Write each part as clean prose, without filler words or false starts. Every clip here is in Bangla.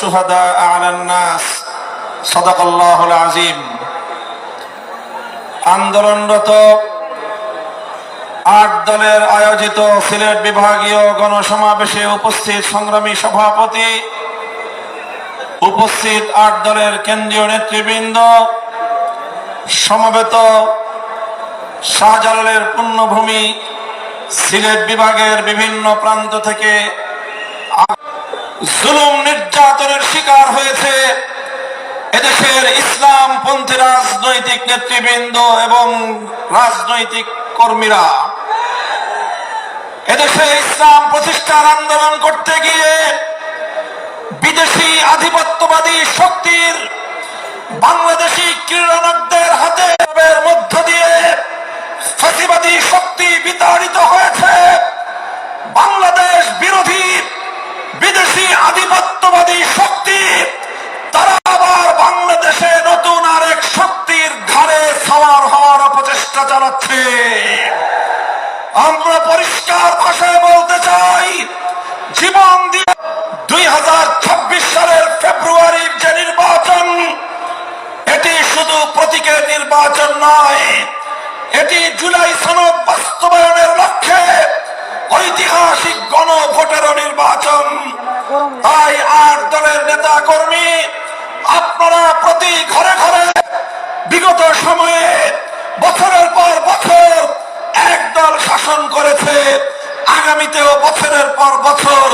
شهداء على الناس صدق الله العظيم আন্দোলনরত ৮ দলের আয়োজিত সিলেট বিভাগীয় গণসমাবেশে উপস্থিত সংগ্রামী সভাপতি, উপস্থিত ৮ দলের কেন্দ্রীয় নেতৃবৃন্দ, সমবেত শাহজালালের পুণ্যভূমি সিলেট বিভাগের বিভিন্ন প্রান্ত থেকে জুলুম নির্যাতনের শিকার হয়েছে এদেশের ইসলামপন্থী রাজনৈতিক নেতৃবৃন্দ এবং রাজনৈতিক কর্মীরা। এদেশে ইসলাম প্রতিষ্ঠার আন্দোলন করতে গিয়ে বিদেশি আধিপত্যবাদী শক্তির বাংলাদেশি ক্রীড়ানকদের হাতে মধ্য দিয়ে ফ্যাসিবাদী শক্তি বিতাড়িত হয়েছে। বাংলাদেশ বিরোধী বিদেশি আধিপত্যবাদী শক্তি তারা আবার বাংলাদেশে নতুন আরেক শক্তির ঘাড়ে সওয়ার হওয়ার অপচেষ্টা চালাচ্ছে। আমরা পরিষ্কার ভাষায় বলতে চাই, জীবন দিয়ে 2026 সালের ফেব্রুয়ারির যে নির্বাচন, এটি শুধু প্রতীকের নির্বাচন নয়, এটি জুলাই সনদ বাস্তবায়নের লক্ষ্যে ঐতিহাসিক গণভোটেরও নির্বাচন। তাই ৮ দলের নেতা কর্মী আপনারা প্রতি ঘরে ঘরে বিগত সময়ে বছরের পর বছর এক দল শাসন করেছে, আগামীতেও বছরের পর বছর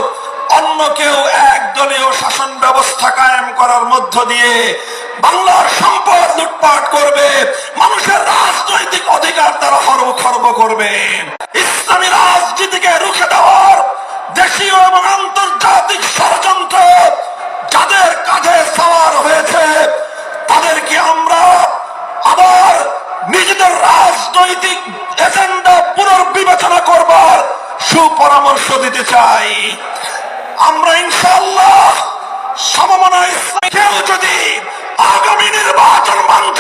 অন্য কেউ এক দলীয় শাসন ব্যবস্থা কায়েম করার মধ্য দিয়ে বাংলার সম্পদ লুটপাট করবে, মানুষের রাজনৈতিক অধিকার তারা খর্ব করবে। ইসলামী রাজনীতিকে রুখে দেওয়ার দেশীয় এবং আন্তর্জাতিক ষড়যন্ত্র যাদের কাঁধে সওয়ার হয়েছে, তাদেরকে আমরা আবার নিজেদের রাজনৈতিক এজেন্ডা পুনর্বিবেচনা করবার সুপরামর্শ দিতে চাই। আমরা ইনশাআল্লাহ সমমনা ইসলাম কেউ যদি আগামী নির্বাচন মঞ্চ